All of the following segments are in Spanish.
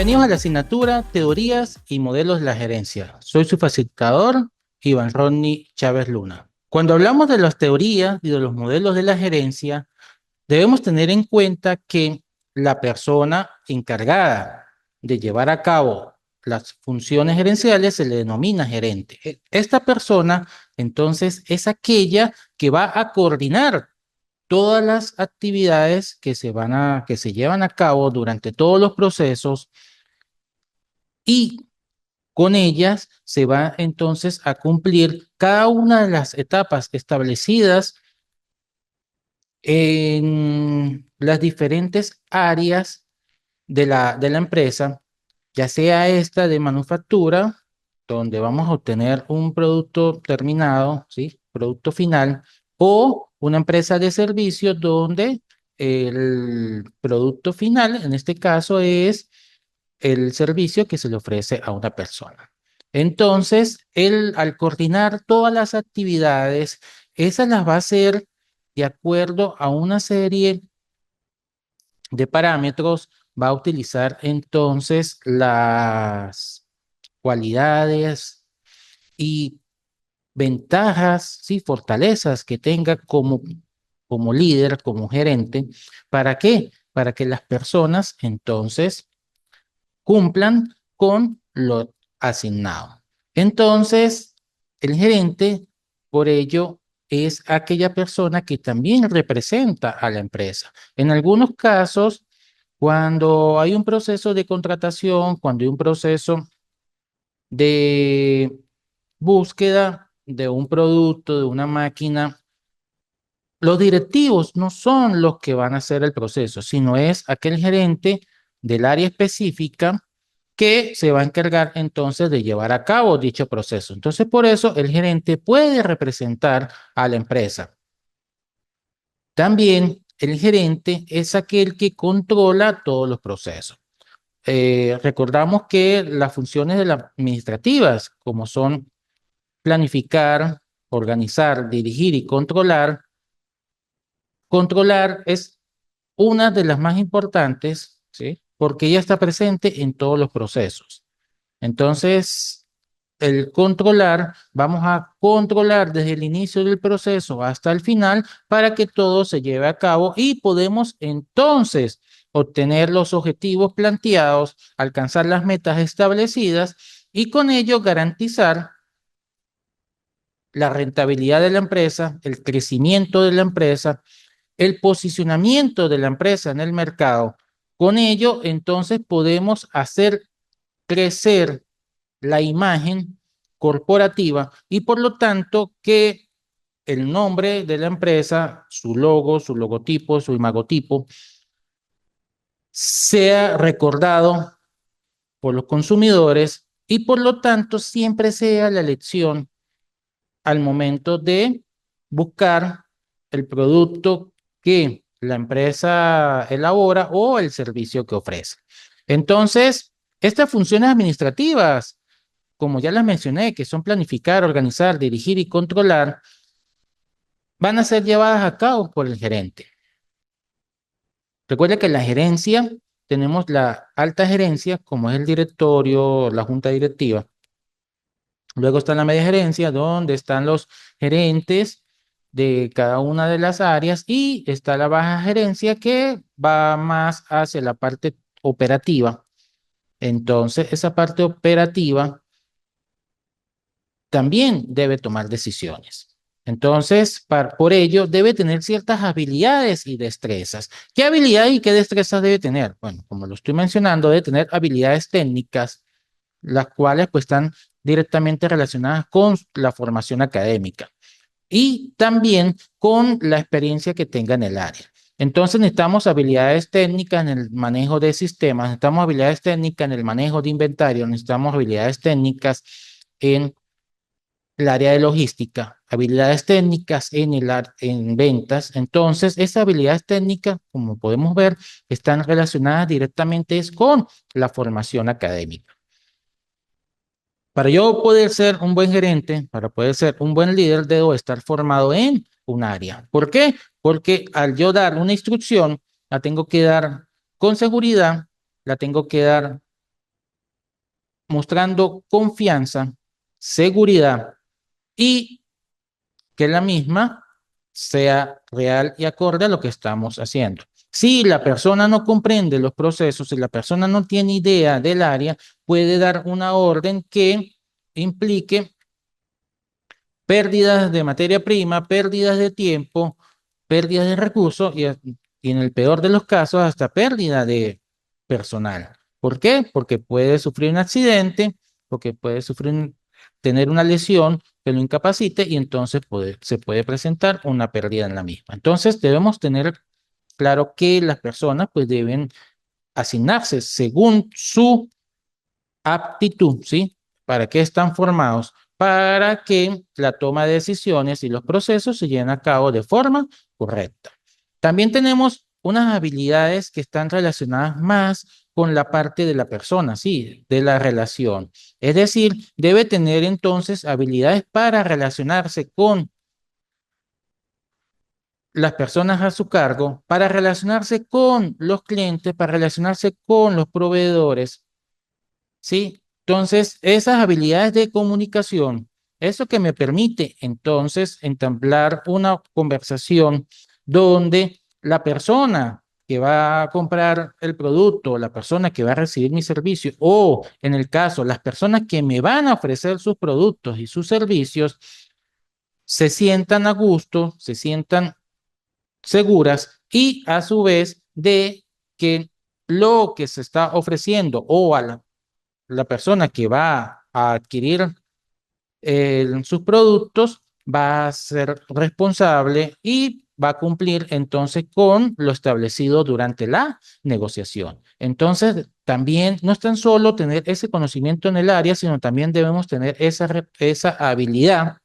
Bienvenidos a la asignatura Teorías y Modelos de la Gerencia. Soy su facilitador, Iván Rodney Chávez Luna. Cuando hablamos de las teorías y de los modelos de la gerencia, debemos tener en cuenta que la persona encargada de llevar a cabo las funciones gerenciales se le denomina gerente. Esta persona, entonces, es aquella que va a coordinar todas las actividades que se llevan a cabo durante todos los procesos y con ellas se va entonces a cumplir cada una de las etapas establecidas en las diferentes áreas de la empresa, ya sea esta de manufactura, donde vamos a obtener un producto terminado, ¿sí? Producto final, o una empresa de servicios donde el producto final, en este caso, es el servicio que se le ofrece a una persona. Entonces, él al coordinar todas las actividades, esas las va a hacer de acuerdo a una serie de parámetros, va a utilizar entonces las cualidades y ventajas, sí, fortalezas que tenga como líder, como gerente. ¿Para qué? Para que las personas entonces cumplan con lo asignado. Entonces, el gerente, por ello, es aquella persona que también representa a la empresa. En algunos casos, cuando hay un proceso de contratación, cuando hay un proceso de búsqueda de un producto, de una máquina, los directivos no son los que van a hacer el proceso, sino es aquel gerente del área específica que se va a encargar entonces de llevar a cabo dicho proceso. Entonces, por eso el gerente puede representar a la empresa. También el gerente es aquel que controla todos los procesos. Recordamos que las funciones de las administrativas, como son planificar, organizar, dirigir y controlar, controlar es una de las más importantes, ¿sí? Porque ella está presente en todos los procesos. Entonces, el controlar, vamos a controlar desde el inicio del proceso hasta el final para que todo se lleve a cabo y podemos entonces obtener los objetivos planteados, alcanzar las metas establecidas y con ello garantizar la rentabilidad de la empresa, el crecimiento de la empresa, el posicionamiento de la empresa en el mercado. Con ello, entonces podemos hacer crecer la imagen corporativa y por lo tanto que el nombre de la empresa, su logo, su logotipo, su imagotipo, sea recordado por los consumidores y por lo tanto siempre sea la elección al momento de buscar el producto que la empresa elabora o el servicio que ofrece. Entonces, estas funciones administrativas, como ya las mencioné, que son planificar, organizar, dirigir y controlar, van a ser llevadas a cabo por el gerente. Recuerda que en la gerencia tenemos la alta gerencia, como es el directorio, la junta directiva. Luego está la media gerencia, donde están los gerentes de cada una de las áreas, y está la baja gerencia, que va más hacia la parte operativa. Entonces, esa parte operativa también debe tomar decisiones. Entonces, por ello, debe tener ciertas habilidades y destrezas. ¿Qué habilidades y qué destrezas debe tener? Bueno, como lo estoy mencionando, debe tener habilidades técnicas, las cuales pues están directamente relacionadas con la formación académica y también con la experiencia que tenga en el área. Entonces necesitamos habilidades técnicas en el manejo de sistemas, necesitamos habilidades técnicas en el manejo de inventario, necesitamos habilidades técnicas en el área de logística, habilidades técnicas en ventas. Entonces, esas habilidades técnicas, como podemos ver, están relacionadas directamente con la formación académica. Para yo poder ser un buen gerente, para poder ser un buen líder, debo estar formado en un área. ¿Por qué? Porque al yo dar una instrucción, la tengo que dar con seguridad, la tengo que dar mostrando confianza, seguridad y que la misma sea real y acorde a lo que estamos haciendo. Si la persona no comprende los procesos, si la persona no tiene idea del área, puede dar una orden que implique pérdidas de materia prima, pérdidas de tiempo, pérdidas de recursos y en el peor de los casos hasta pérdida de personal. ¿Por qué? Porque puede sufrir un accidente, porque puede tener una lesión que lo incapacite y entonces se puede presentar una pérdida en la misma. Entonces debemos tener claro que las personas pues deben asignarse según su aptitud, ¿sí? ¿Para qué están formados? Para que la toma de decisiones y los procesos se lleven a cabo de forma correcta. También tenemos unas habilidades que están relacionadas más con la parte de la persona, sí, de la relación. Es decir, debe tener entonces habilidades para relacionarse con las personas a su cargo, para relacionarse con los clientes, para relacionarse con los proveedores, ¿sí? Entonces, esas habilidades de comunicación, eso que me permite entonces entablar una conversación donde la persona que va a comprar el producto, la persona que va a recibir mi servicio o en el caso, las personas que me van a ofrecer sus productos y sus servicios, se sientan a gusto, se sientan seguras y a su vez de que lo que se está ofreciendo o a la persona que va a adquirir sus productos va a ser responsable y va a cumplir entonces con lo establecido durante la negociación. Entonces, también no es tan solo tener ese conocimiento en el área, sino también debemos tener esa habilidad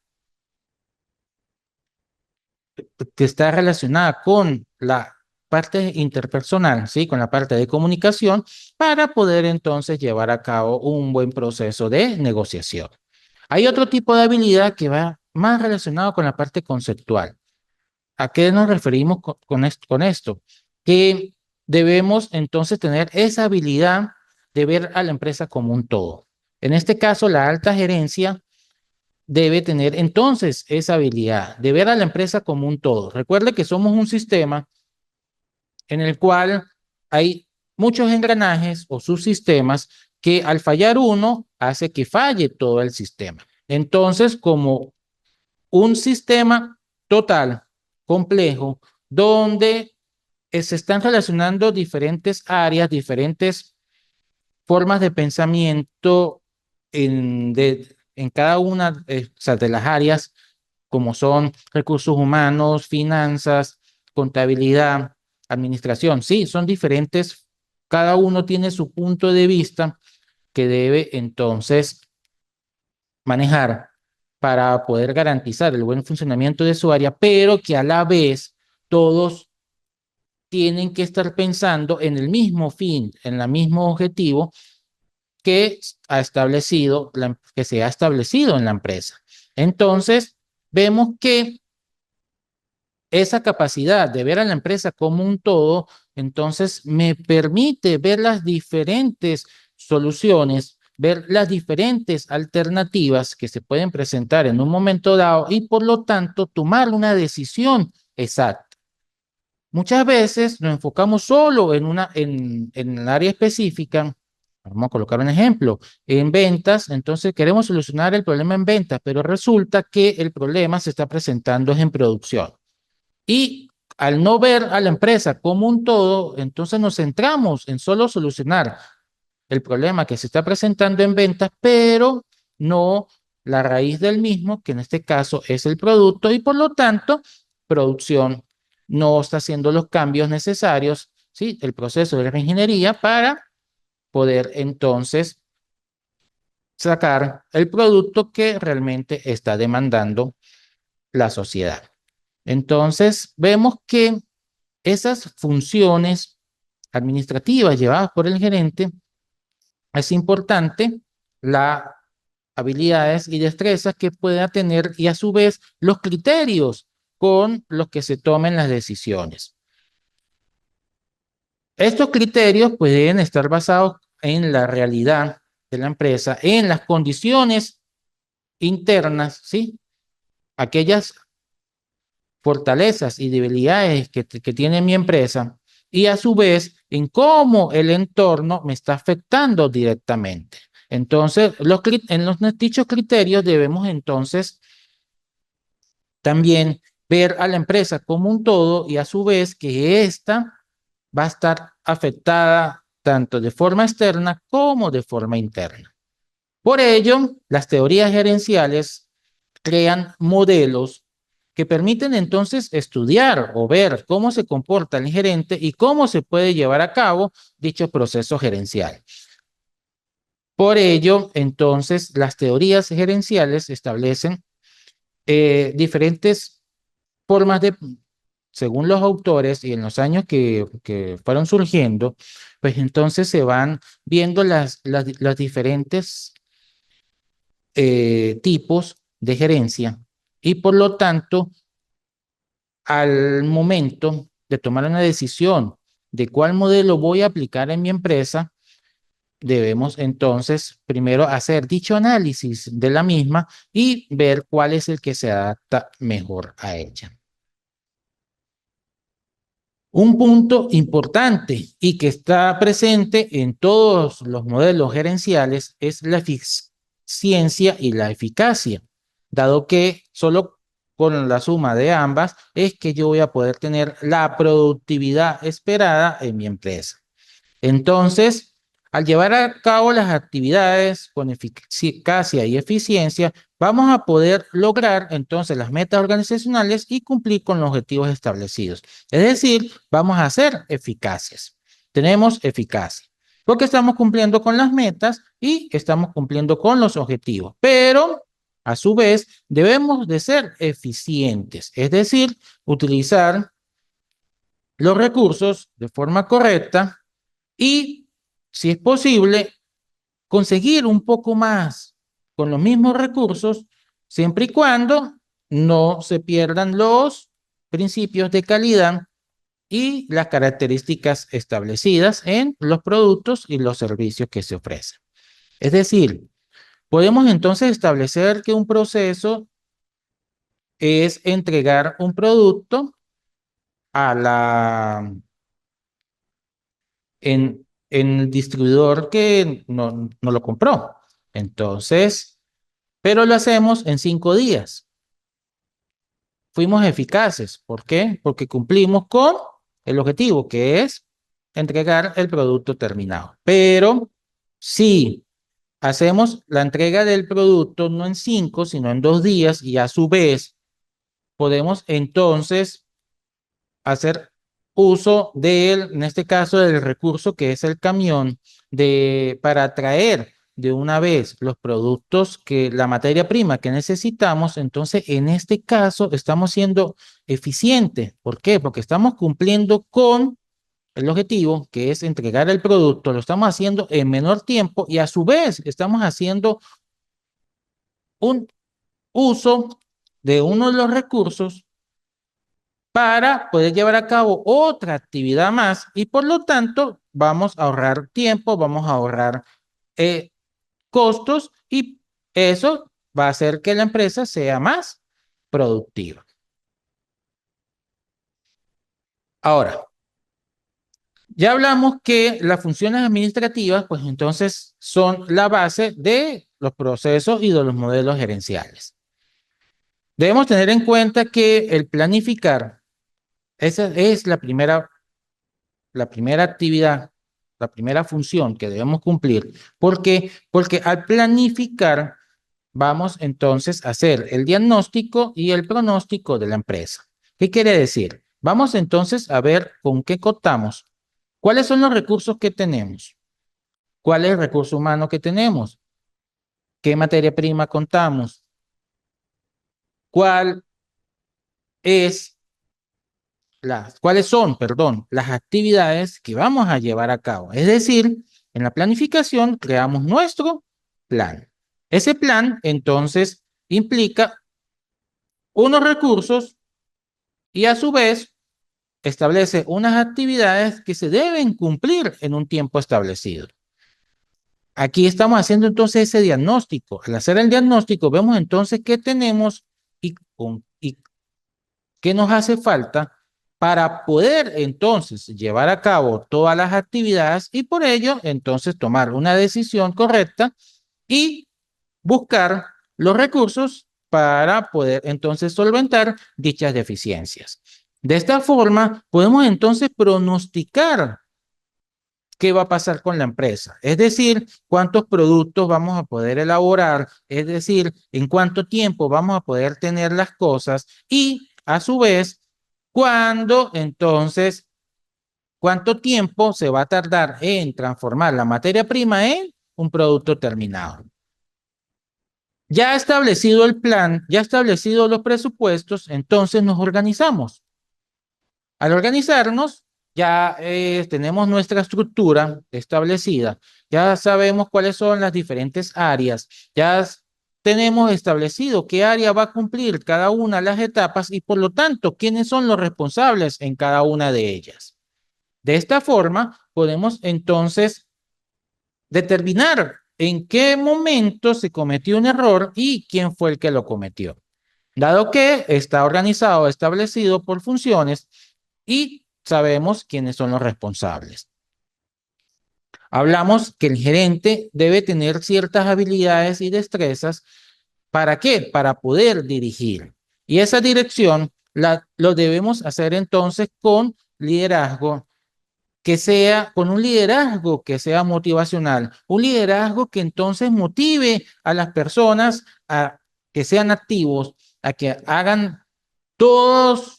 que está relacionada con la parte interpersonal, ¿sí? Con la parte de comunicación, para poder entonces llevar a cabo un buen proceso de negociación. Hay otro tipo de habilidad que va más relacionado con la parte conceptual. ¿A qué nos referimos con esto? Que debemos entonces tener esa habilidad de ver a la empresa como un todo. En este caso, la alta gerencia debe tener entonces esa habilidad de ver a la empresa como un todo. Recuerde que somos un sistema en el cual hay muchos engranajes o subsistemas que al fallar uno hace que falle todo el sistema. Entonces, como un sistema total, complejo, donde se están relacionando diferentes áreas, diferentes formas de pensamiento en cada una o sea, de las áreas, como son recursos humanos, finanzas, contabilidad, administración. Sí, son diferentes. Cada uno tiene su punto de vista que debe entonces manejar para poder garantizar el buen funcionamiento de su área, pero que a la vez todos tienen que estar pensando en el mismo fin, en el mismo objetivo que se ha establecido en la empresa. Entonces, vemos que esa capacidad de ver a la empresa como un todo, entonces me permite ver las diferentes soluciones, ver las diferentes alternativas que se pueden presentar en un momento dado y por lo tanto tomar una decisión exacta. Muchas veces nos enfocamos solo en el área específica. Vamos a colocar un ejemplo. En ventas, entonces queremos solucionar el problema en ventas, pero resulta que el problema se está presentando en producción. Y al no ver a la empresa como un todo, entonces nos centramos en solo solucionar el problema que se está presentando en ventas, pero no la raíz del mismo, que en este caso es el producto, y por lo tanto, producción no está haciendo los cambios necesarios, ¿sí? El proceso de reingeniería para poder entonces sacar el producto que realmente está demandando la sociedad. Entonces, vemos que esas funciones administrativas llevadas por el gerente, es importante las habilidades y destrezas que pueda tener y a su vez los criterios con los que se tomen las decisiones. Estos criterios pueden estar basados en la realidad, de la empresa en las condiciones internas, ¿sí? Aquellas fortalezas y debilidades que tiene mi empresa y a su vez en cómo el entorno me está afectando directamente. Entonces, en los dichos criterios debemos entonces también ver a la empresa como un todo y a su vez que ésta va a estar afectada tanto de forma externa como de forma interna. Por ello, las teorías gerenciales crean modelos que permiten entonces estudiar o ver cómo se comporta el gerente y cómo se puede llevar a cabo dicho proceso gerencial. Por ello, entonces, las teorías gerenciales establecen diferentes formas de, según los autores y en los años que fueron surgiendo, pues entonces se van viendo las diferentes tipos de gerencia y por lo tanto, al momento de tomar una decisión de cuál modelo voy a aplicar en mi empresa, debemos entonces primero hacer dicho análisis de la misma y ver cuál es el que se adapta mejor a ella. Un punto importante y que está presente en todos los modelos gerenciales es la eficiencia y la eficacia, dado que solo con la suma de ambas es que yo voy a poder tener la productividad esperada en mi empresa. Entonces, al llevar a cabo las actividades con eficacia y eficiencia, vamos a poder lograr entonces las metas organizacionales y cumplir con los objetivos establecidos. Es decir, vamos a ser eficaces. Tenemos eficacia, porque estamos cumpliendo con las metas y estamos cumpliendo con los objetivos. Pero, a su vez, debemos de ser eficientes, es decir, utilizar los recursos de forma correcta y, si es posible, conseguir un poco más con los mismos recursos, siempre y cuando no se pierdan los principios de calidad y las características establecidas en los productos y los servicios que se ofrecen. Es decir, podemos entonces establecer que un proceso es entregar un producto a en el distribuidor que no lo compró. Entonces, pero lo hacemos en 5 días. Fuimos eficaces. ¿Por qué? Porque cumplimos con el objetivo, que es entregar el producto terminado. Pero si hacemos la entrega del producto no en 5, sino en 2 días y a su vez podemos entonces hacer uso del, en este caso, del recurso que es el camión para traer de una vez los productos que la materia prima que necesitamos, entonces en este caso estamos siendo eficientes. ¿Por qué? Porque estamos cumpliendo con el objetivo que es entregar el producto, lo estamos haciendo en menor tiempo y a su vez estamos haciendo un uso de uno de los recursos para poder llevar a cabo otra actividad más y por lo tanto vamos a ahorrar tiempo, vamos a ahorrar eh, costos y eso va a hacer que la empresa sea más productiva. Ahora, ya hablamos que las funciones administrativas, pues entonces son la base de los procesos y de los modelos gerenciales. Debemos tener en cuenta que el planificar, esa es la primera actividad, la primera función que debemos cumplir. ¿Por qué? Porque al planificar vamos entonces a hacer el diagnóstico y el pronóstico de la empresa. ¿Qué quiere decir? Vamos entonces a ver con qué contamos, cuáles son los recursos que tenemos, cuál es el recurso humano que tenemos, qué materia prima contamos, cuál es cuáles son, perdón, las actividades que vamos a llevar a cabo. Es decir, en la planificación creamos nuestro plan. Ese plan, entonces, implica unos recursos y a su vez establece unas actividades que se deben cumplir en un tiempo establecido. Aquí estamos haciendo entonces ese diagnóstico. Al hacer el diagnóstico, vemos entonces qué tenemos y qué nos hace falta para poder entonces llevar a cabo todas las actividades y por ello entonces tomar una decisión correcta y buscar los recursos para poder entonces solventar dichas deficiencias. De esta forma, podemos entonces pronosticar qué va a pasar con la empresa. Es decir, cuántos productos vamos a poder elaborar, es decir, en cuánto tiempo vamos a poder tener las cosas y a su vez, cuándo entonces, cuánto tiempo se va a tardar en transformar la materia prima en un producto terminado. Ya establecido el plan, ya establecidos los presupuestos, entonces nos organizamos. Al organizarnos, ya tenemos nuestra estructura establecida, ya sabemos cuáles son las diferentes áreas, ya tenemos establecido qué área va a cumplir cada una de las etapas y por lo tanto, quiénes son los responsables en cada una de ellas. De esta forma, podemos entonces determinar en qué momento se cometió un error y quién fue el que lo cometió. Dado que está organizado, establecido por funciones y sabemos quiénes son los responsables. Hablamos que el gerente debe tener ciertas habilidades y destrezas. ¿Para qué? Para poder dirigir. Y esa dirección lo debemos hacer entonces con liderazgo, que sea con un liderazgo que sea motivacional, un liderazgo que entonces motive a las personas a que sean activos, a que hagan todos,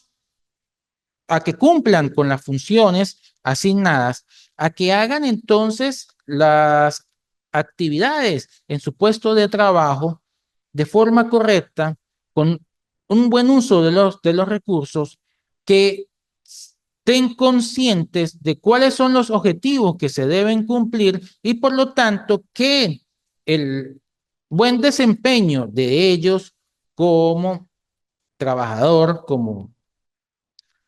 a que cumplan con las funciones asignadas, a que hagan entonces las actividades en su puesto de trabajo de forma correcta, con un buen uso de los recursos, que estén conscientes de cuáles son los objetivos que se deben cumplir y por lo tanto que el buen desempeño de ellos como trabajador, como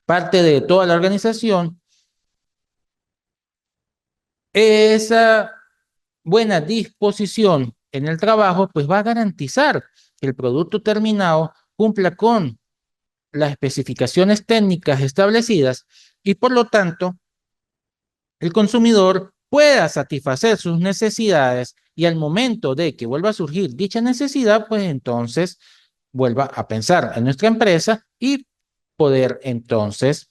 parte de toda la organización, esa buena disposición en el trabajo, pues va a garantizar que el producto terminado cumpla con las especificaciones técnicas establecidas y por lo tanto el consumidor pueda satisfacer sus necesidades y al momento de que vuelva a surgir dicha necesidad, pues entonces vuelva a pensar en nuestra empresa y poder entonces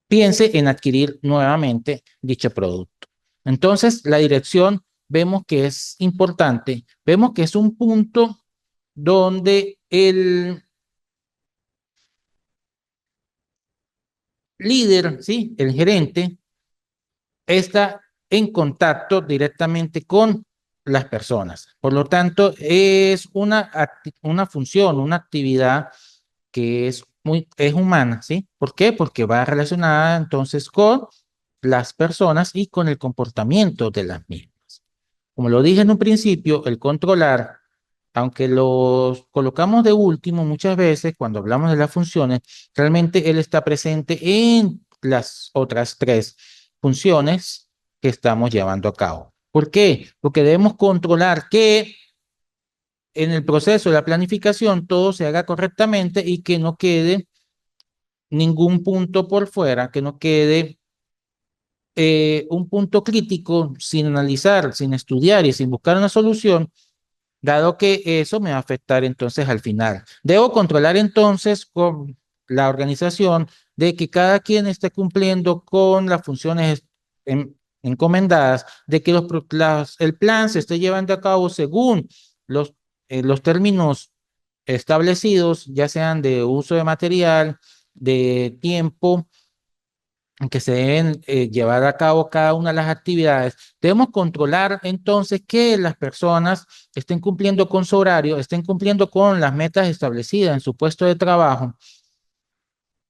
piense en adquirir nuevamente dicho producto. Entonces, la dirección vemos que es importante, vemos que es un punto donde el líder, ¿sí? El gerente, está en contacto directamente con las personas. Por lo tanto, es una función, una actividad que es humana, ¿sí? ¿Por qué? Porque va relacionada entonces con las personas y con el comportamiento de las mismas. Como lo dije en un principio, el controlar, aunque los colocamos de último muchas veces cuando hablamos de las funciones, realmente él está presente en las otras tres funciones que estamos llevando a cabo. ¿Por qué? Porque debemos controlar que en el proceso de la planificación todo se haga correctamente y que no quede ningún punto por fuera, que no quede un punto crítico sin analizar, sin estudiar y sin buscar una solución, dado que eso me va a afectar entonces al final. Debo controlar entonces con la organización de que cada quien esté cumpliendo con las funciones encomendadas, de que el plan se esté llevando a cabo según los términos establecidos, ya sean de uso de material, de tiempo que se deben llevar a cabo cada una de las actividades. Debemos controlar entonces que las personas estén cumpliendo con su horario, estén cumpliendo con las metas establecidas en su puesto de trabajo,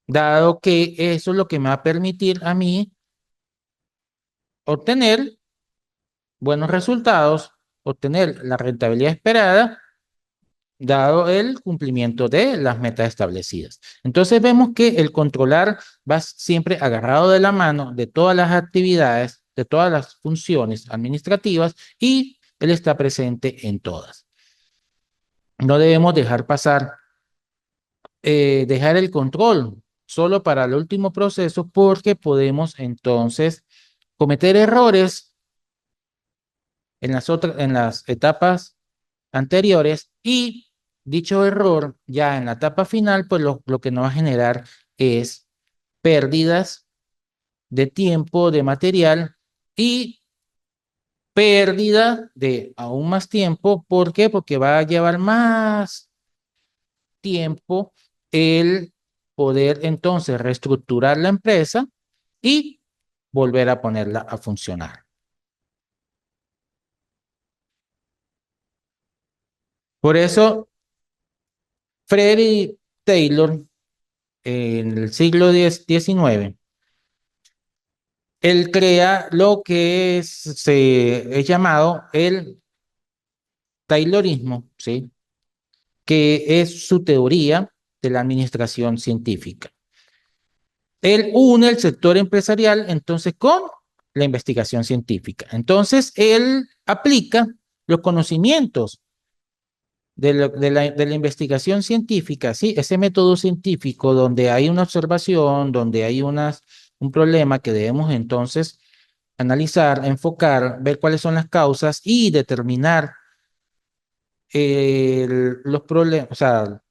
dado que eso es lo que me va a permitir a mí obtener buenos resultados, obtener la rentabilidad esperada, dado el cumplimiento de las metas establecidas. Entonces vemos que el controlar va siempre agarrado de la mano de todas las actividades de todas las funciones administrativas y él está presente en todas. No debemos dejar pasar, dejar el control solo para el último proceso porque podemos entonces cometer errores en las etapas anteriores y dicho error ya en la etapa final, pues lo que nos va a generar es pérdidas de tiempo, de material y pérdida de aún más tiempo. ¿Por qué? Porque va a llevar más tiempo el poder entonces reestructurar la empresa y volver a ponerla a funcionar. Por eso, Frederick Taylor, en el siglo XIX, él crea lo que es llamado el Taylorismo, ¿sí? Que es su teoría de la administración científica. Él une el sector empresarial entonces con la investigación científica. Entonces, él aplica los conocimientos de la investigación científica, ¿sí? Ese método científico donde hay una observación, donde hay un problema que debemos entonces analizar, enfocar, ver cuáles son las causas y determinar los problemas, o sea,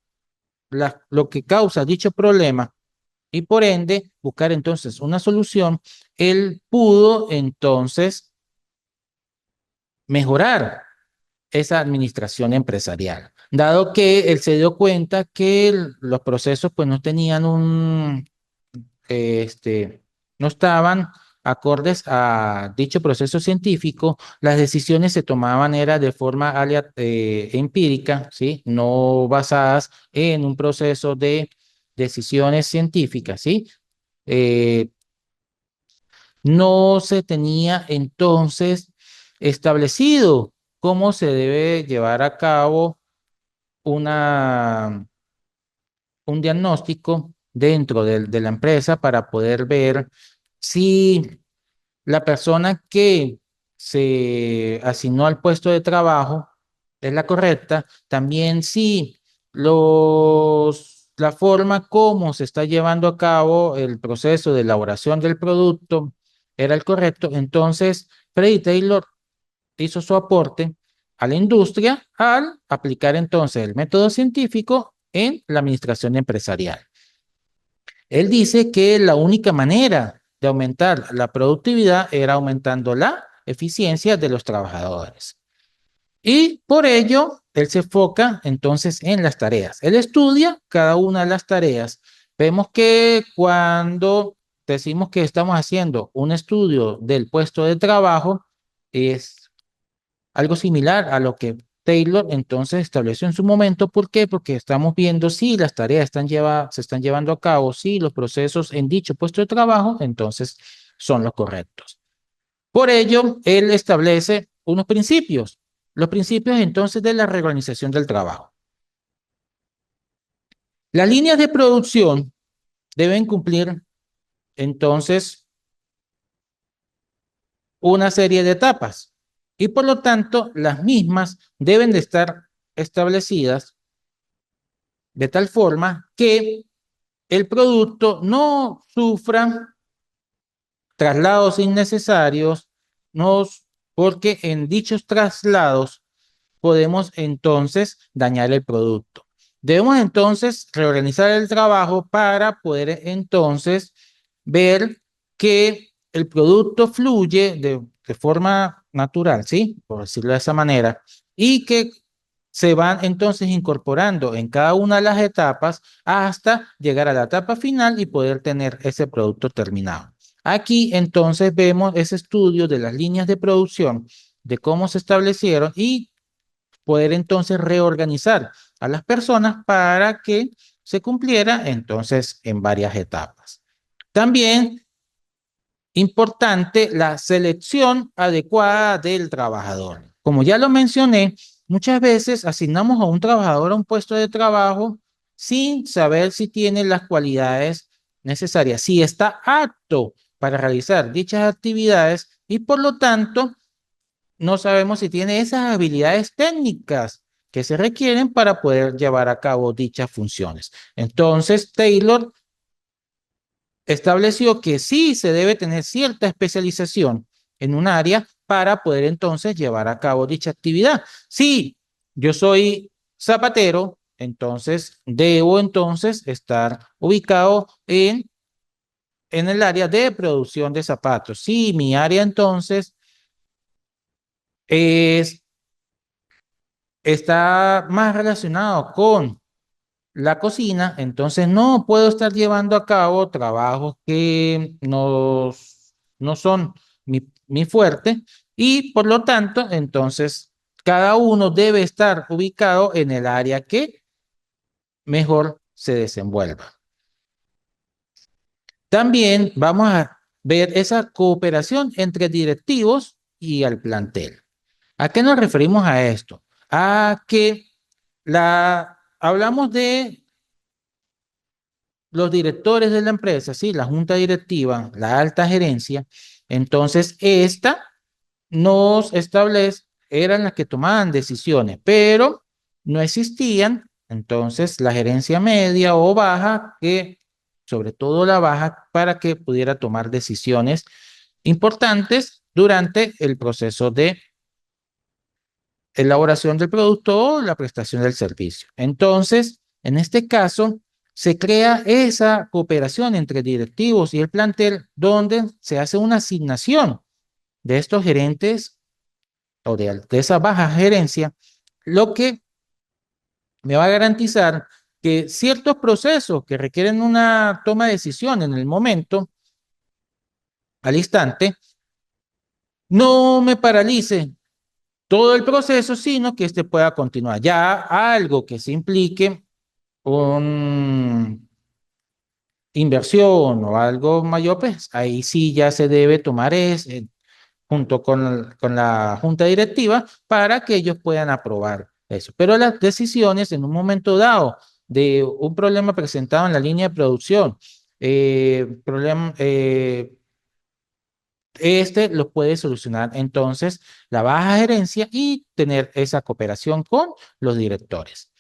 lo que causa dicho problema y por ende buscar entonces una solución, él pudo entonces mejorar esa administración empresarial, dado que él se dio cuenta que los procesos pues no tenían no estaban acordes a dicho proceso científico, las decisiones se tomaban era de forma empírica, ¿sí? No basadas en un proceso de decisiones científicas, ¿sí? Eh, no se tenía entonces establecido cómo se debe llevar a cabo una, un diagnóstico dentro de la empresa para poder ver si la persona que se asignó al puesto de trabajo es la correcta, también si la forma como se está llevando a cabo el proceso de elaboración del producto era el correcto, entonces Freddy Taylor hizo su aporte a la industria al aplicar entonces el método científico en la administración empresarial. Él dice que la única manera de aumentar la productividad era aumentando la eficiencia de los trabajadores. Y por ello, él se enfoca entonces en las tareas. Él estudia cada una de las tareas. Vemos que cuando decimos que estamos haciendo un estudio del puesto de trabajo, es algo similar a lo que Taylor entonces estableció en su momento. ¿Por qué? Porque estamos viendo si las tareas se están llevando a cabo, si los procesos en dicho puesto de trabajo, entonces son los correctos. Por ello, él establece unos principios, los principios entonces de la reorganización del trabajo. Las líneas de producción deben cumplir entonces una serie de etapas y por lo tanto las mismas deben de estar establecidas de tal forma que el producto no sufra traslados innecesarios, no, porque en dichos traslados podemos entonces dañar el producto. Debemos entonces reorganizar el trabajo para poder entonces ver que el producto fluye de forma natural, ¿sí? Por decirlo de esa manera, y que se van entonces incorporando en cada una de las etapas hasta llegar a la etapa final y poder tener ese producto terminado. Aquí entonces vemos ese estudio de las líneas de producción, de cómo se establecieron y poder entonces reorganizar a las personas para que se cumpliera entonces en varias etapas. También importante la selección adecuada del trabajador. Como ya lo mencioné, muchas veces asignamos a un trabajador a un puesto de trabajo sin saber si tiene las cualidades necesarias, si está apto para realizar dichas actividades y por lo tanto no sabemos si tiene esas habilidades técnicas que se requieren para poder llevar a cabo dichas funciones. Entonces, Taylor estableció que sí se debe tener cierta especialización en un área para poder entonces llevar a cabo dicha actividad. Si yo soy zapatero, entonces debo entonces estar ubicado en el área de producción de zapatos. Si mi área entonces es, está más relacionado con la cocina, entonces no puedo estar llevando a cabo trabajos que no son mi fuerte y por lo tanto, entonces cada uno debe estar ubicado en el área que mejor se desenvuelva. También vamos a ver esa cooperación entre directivos y al plantel. ¿A qué nos referimos a esto? A que hablamos de los directores de la empresa, sí, la junta directiva, la alta gerencia, entonces esta nos establece, eran las que tomaban decisiones, pero no existían, entonces la gerencia media o baja, que sobre todo la baja, para que pudiera tomar decisiones importantes durante el proceso de elaboración del producto o la prestación del servicio. Entonces, en este caso, se crea esa cooperación entre directivos y el plantel donde se hace una asignación de estos gerentes o de esa baja gerencia, lo que me va a garantizar que ciertos procesos que requieren una toma de decisión en el momento, al instante, no me paralice todo el proceso, sino que este pueda continuar. Ya algo que se implique una inversión o algo mayor, pues ahí sí ya se debe tomar junto con la junta directiva para que ellos puedan aprobar eso. Pero las decisiones en un momento dado de un problema presentado en la línea de producción, problema, este lo puede solucionar entonces la baja gerencia y tener esa cooperación con los directores.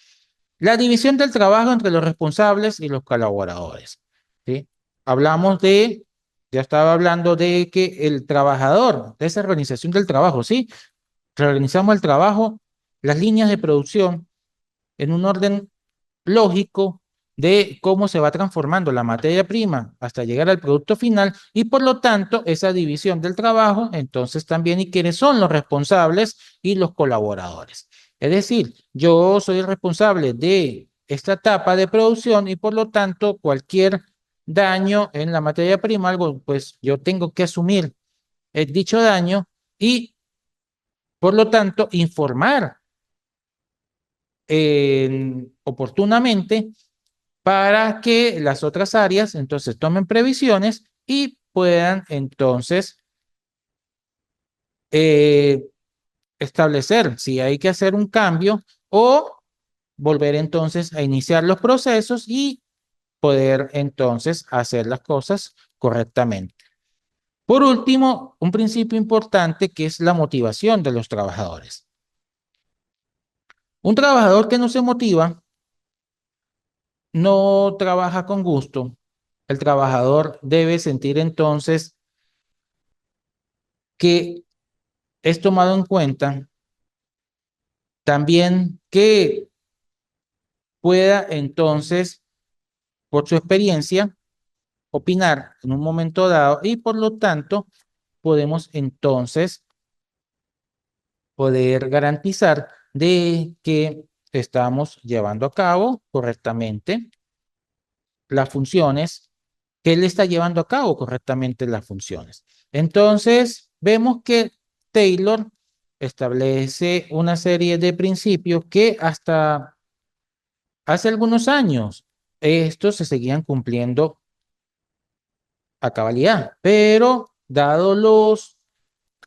La división del trabajo entre los responsables y los colaboradores. ¿Sí? Hablamos de, ya estaba hablando de que el trabajador, de esa organización del trabajo, ¿sí? Reorganizamos el trabajo, las líneas de producción en un orden lógico de cómo se va transformando la materia prima hasta llegar al producto final y por lo tanto esa división del trabajo, entonces también y quiénes son los responsables y los colaboradores. Es decir, yo soy el responsable de esta etapa de producción y por lo tanto cualquier daño en la materia prima, algo, pues yo tengo que asumir dicho daño y por lo tanto informar oportunamente para que las otras áreas entonces tomen previsiones y puedan entonces eh, establecer si hay que hacer un cambio o volver entonces a iniciar los procesos y poder entonces hacer las cosas correctamente. Por último, un principio importante que es la motivación de los trabajadores. Un trabajador que no se motiva no trabaja con gusto. El trabajador debe sentir entonces que es tomado en cuenta también que pueda entonces, por su experiencia, opinar en un momento dado y por lo tanto podemos entonces poder garantizar de que estamos llevando a cabo correctamente las funciones, que él está llevando a cabo correctamente las funciones. Entonces, vemos que Taylor establece una serie de principios que hasta hace algunos años estos se seguían cumpliendo a cabalidad, pero dado los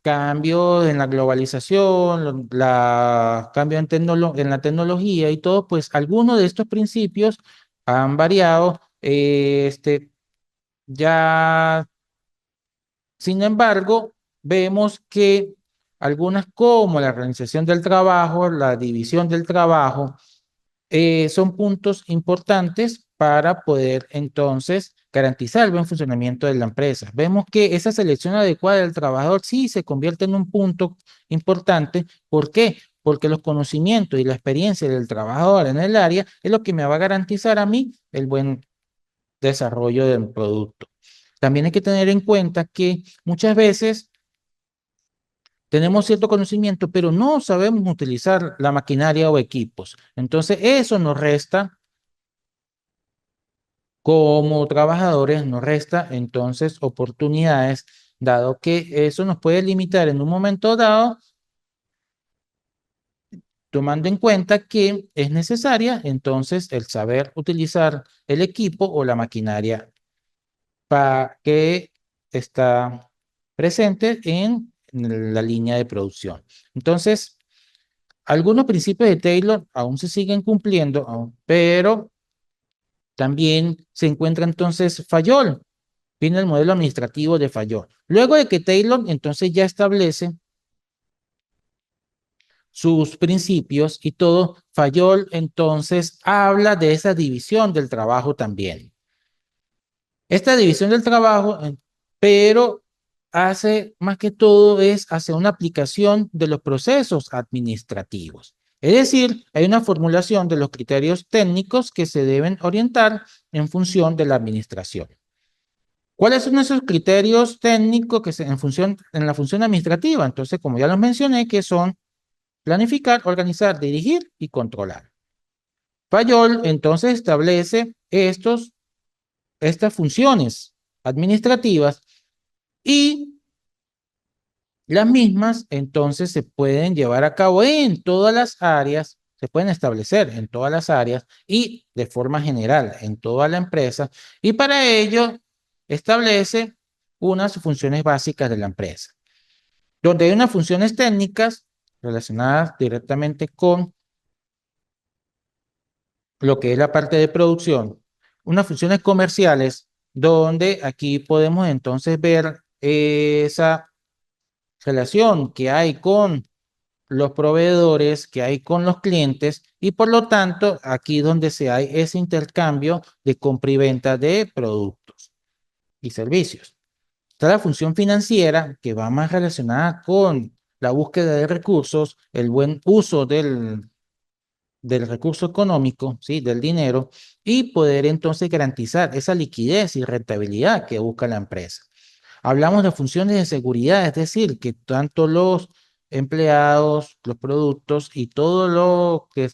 cambios en la globalización, los cambios en la tecnología y todo, pues algunos de estos principios han variado. Ya Sin embargo, vemos que algunas como la organización del trabajo, la división del trabajo, son puntos importantes para poder entonces garantizar el buen funcionamiento de la empresa. Vemos que esa selección adecuada del trabajador sí se convierte en un punto importante. ¿Por qué? Porque los conocimientos y la experiencia del trabajador en el área es lo que me va a garantizar a mí el buen desarrollo del producto. También hay que tener en cuenta que muchas veces tenemos cierto conocimiento, pero no sabemos utilizar la maquinaria o equipos. Entonces, eso nos resta como trabajadores, nos resta entonces oportunidades, dado que eso nos puede limitar en un momento dado, tomando en cuenta que es necesaria entonces el saber utilizar el equipo o la maquinaria para que está presente en la línea de producción. Entonces, algunos principios de Taylor aún se siguen cumpliendo, pero también se encuentra entonces Fayol. Viene el modelo administrativo de Fayol. Luego de que Taylor entonces ya establece sus principios y todo, Fayol entonces habla de esa división del trabajo también. Esta división del trabajo, pero hace más que todo es hacer una aplicación de los procesos administrativos. Es decir, hay una formulación de los criterios técnicos que se deben orientar en función de la administración. ¿Cuáles son esos criterios técnicos que en la función administrativa? Entonces, como ya los mencioné, que son planificar, organizar, dirigir y controlar. Fayol entonces establece estas funciones administrativas y las mismas entonces se pueden llevar a cabo en todas las áreas, se pueden establecer en todas las áreas y de forma general en toda la empresa, y para ello establece unas funciones básicas de la empresa, donde hay unas funciones técnicas relacionadas directamente con lo que es la parte de producción, unas funciones comerciales, donde aquí podemos entonces ver esa relación que hay con los proveedores, que hay con los clientes, y por lo tanto aquí donde se hay ese intercambio de compra y venta de productos y servicios. Está la función financiera, que va más relacionada con la búsqueda de recursos, el buen uso del recurso económico, ¿sí? Del dinero, y poder entonces garantizar esa liquidez y rentabilidad que busca la empresa. Hablamos de funciones de seguridad, es decir, que tanto los empleados, los productos y todo lo que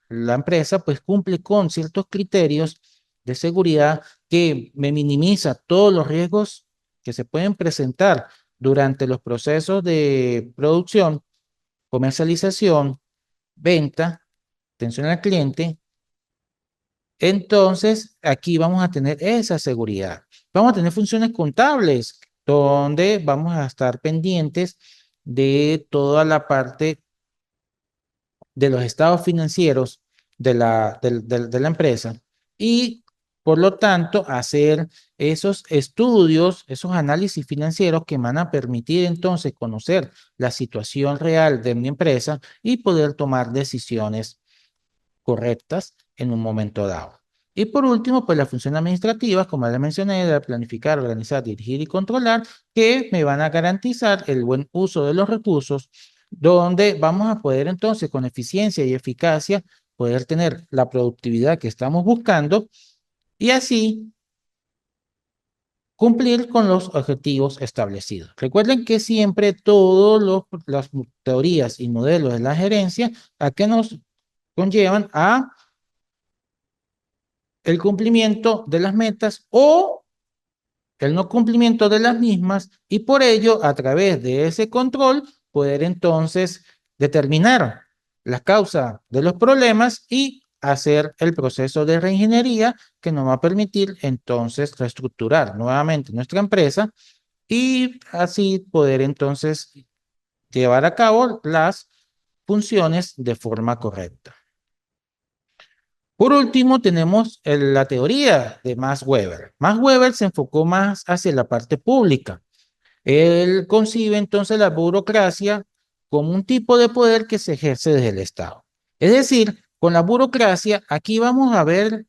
la empresa pues cumple con ciertos criterios de seguridad que me minimiza todos los riesgos que se pueden presentar durante los procesos de producción, comercialización, venta, atención al cliente. Entonces, aquí vamos a tener esa seguridad. Vamos a tener funciones contables, donde vamos a estar pendientes de toda la parte de los estados financieros de la empresa y, por lo tanto, hacer esos estudios, esos análisis financieros que van a permitir entonces conocer la situación real de mi empresa y poder tomar decisiones correctas en un momento dado. Y por último, pues las funciones administrativas, como ya mencioné, de planificar, organizar, dirigir y controlar, que me van a garantizar el buen uso de los recursos, donde vamos a poder entonces con eficiencia y eficacia poder tener la productividad que estamos buscando y así cumplir con los objetivos establecidos. Recuerden que siempre todas las teorías y modelos de la gerencia a que nos conllevan a el cumplimiento de las metas o el no cumplimiento de las mismas y por ello, a través de ese control, poder entonces determinar la causa de los problemas y hacer el proceso de reingeniería que nos va a permitir entonces reestructurar nuevamente nuestra empresa y así poder entonces llevar a cabo las funciones de forma correcta. Por último, tenemos la teoría de Max Weber. Max Weber se enfocó más hacia la parte pública. Él concibe entonces la burocracia como un tipo de poder que se ejerce desde el Estado. Es decir, con la burocracia, aquí vamos a ver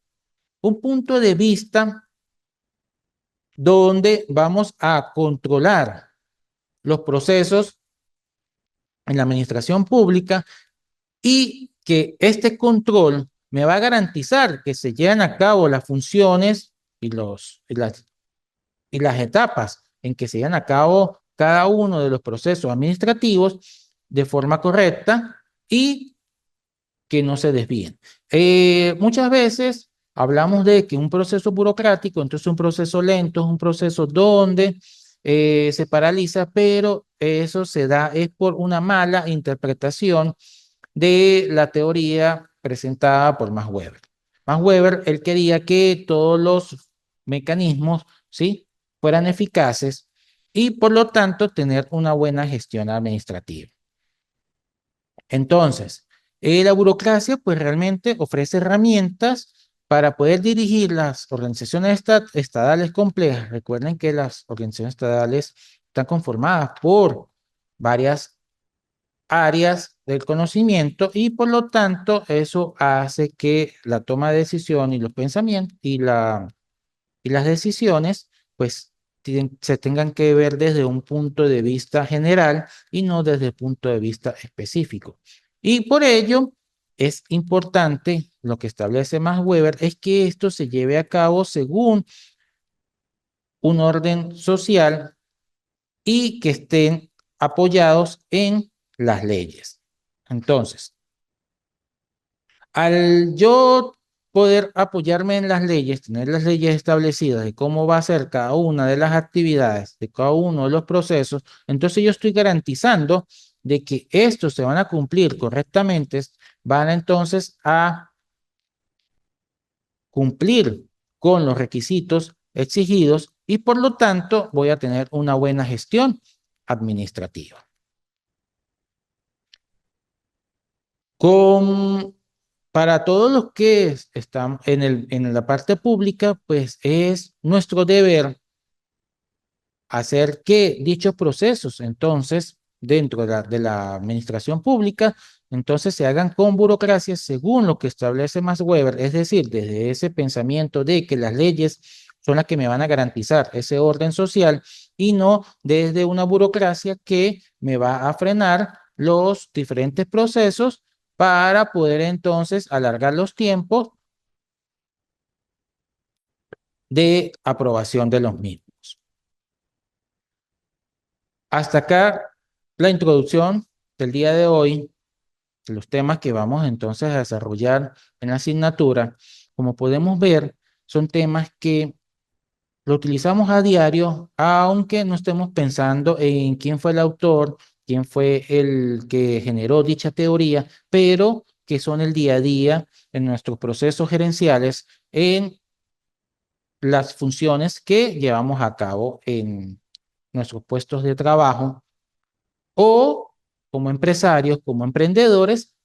un punto de vista donde vamos a controlar los procesos en la administración pública y que este control me va a garantizar que se lleven a cabo las funciones y las etapas en que se llevan a cabo cada uno de los procesos administrativos de forma correcta y que no se desvíen. Muchas veces hablamos de que un proceso burocrático, entonces un proceso lento, es un proceso donde se paraliza, pero eso se da es por una mala interpretación de la teoría presentada por Max Weber. Max Weber, él quería que todos los mecanismos, ¿sí?, fueran eficaces y por lo tanto tener una buena gestión administrativa. Entonces, la burocracia pues realmente ofrece herramientas para poder dirigir las organizaciones estadales complejas. Recuerden que las organizaciones estadales están conformadas por varias áreas del conocimiento y por lo tanto eso hace que la toma de decisión y los pensamientos y las decisiones pues se tengan que ver desde un punto de vista general y no desde el punto de vista específico. Y por ello es importante, lo que establece Max Weber, es que esto se lleve a cabo según un orden social y que estén apoyados en las leyes. Entonces, al yo poder apoyarme en las leyes, tener las leyes establecidas de cómo va a ser cada una de las actividades, de cada uno de los procesos, entonces yo estoy garantizando de que estos se van a cumplir correctamente, van entonces a cumplir con los requisitos exigidos y por lo tanto voy a tener una buena gestión administrativa. Con, para todos los que están en la parte pública, pues es nuestro deber hacer que dichos procesos, entonces, dentro de la administración pública, entonces se hagan con burocracia según lo que establece Max Weber, es decir, desde ese pensamiento de que las leyes son las que me van a garantizar ese orden social y no desde una burocracia que me va a frenar los diferentes procesos para poder entonces alargar los tiempos de aprobación de los mismos. Hasta acá la introducción del día de hoy, de los temas que vamos entonces a desarrollar en la asignatura. Como podemos ver, son temas que lo utilizamos a diario, aunque no estemos pensando en quién fue el autor, quién fue el que generó dicha teoría, pero que son el día a día en nuestros procesos gerenciales, en las funciones que llevamos a cabo en nuestros puestos de trabajo o como empresarios, como emprendedores,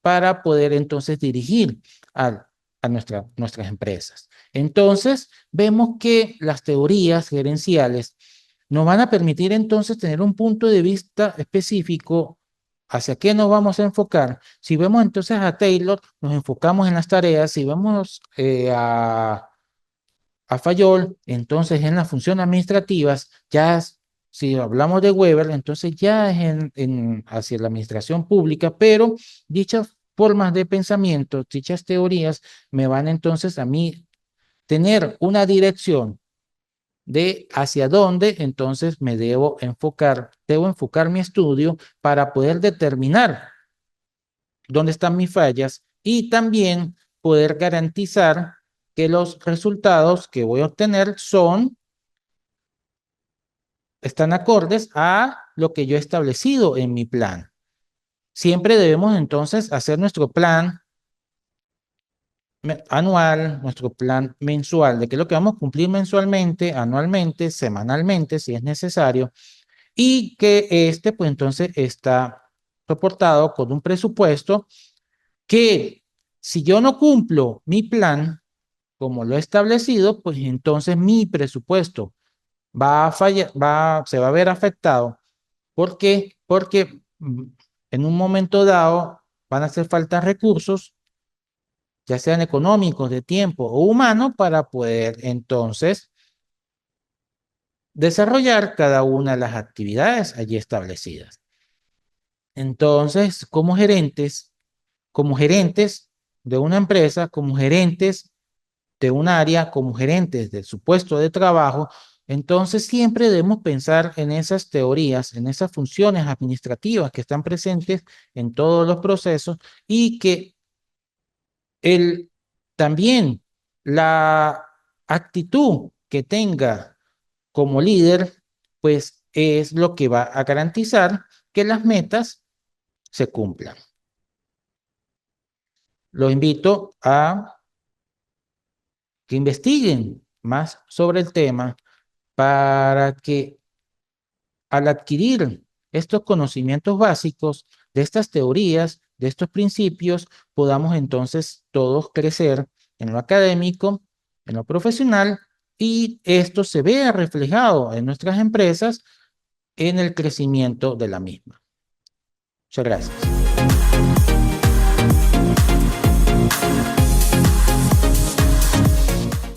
para poder entonces dirigir a nuestras empresas. Entonces, vemos que las teorías gerenciales nos van a permitir entonces tener un punto de vista específico hacia qué nos vamos a enfocar. Si vemos entonces a Taylor, nos enfocamos en las tareas. Si vemos a Fayol, entonces en las funciones administrativas, si hablamos de Weber, entonces ya es hacia la administración pública, pero dichas formas de pensamiento, dichas teorías, me van entonces a mí tener una dirección de hacia dónde entonces me debo enfocar mi estudio para poder determinar dónde están mis fallas y también poder garantizar que los resultados que voy a obtener están acordes a lo que yo he establecido en mi plan. Siempre debemos entonces hacer nuestro plan anual, nuestro plan mensual, de qué es lo que vamos a cumplir mensualmente, anualmente, semanalmente, si es necesario, y que pues entonces está soportado con un presupuesto que si yo no cumplo mi plan como lo he establecido, pues entonces mi presupuesto se va a ver afectado. ¿Por qué? Porque en un momento dado van a hacer falta recursos, ya sean económicos, de tiempo o humanos, para poder entonces desarrollar cada una de las actividades allí establecidas. Entonces, como gerentes de una empresa, como gerentes de un área, como gerentes de su puesto de trabajo, entonces siempre debemos pensar en esas teorías, en esas funciones administrativas que están presentes en todos los procesos y que el, también la actitud que tenga como líder, pues es lo que va a garantizar que las metas se cumplan. Los invito a que investiguen más sobre el tema para que al adquirir estos conocimientos básicos de estas teorías, de estos principios, podamos entonces todos crecer en lo académico, en lo profesional, y esto se vea reflejado en nuestras empresas en el crecimiento de la misma. Muchas gracias.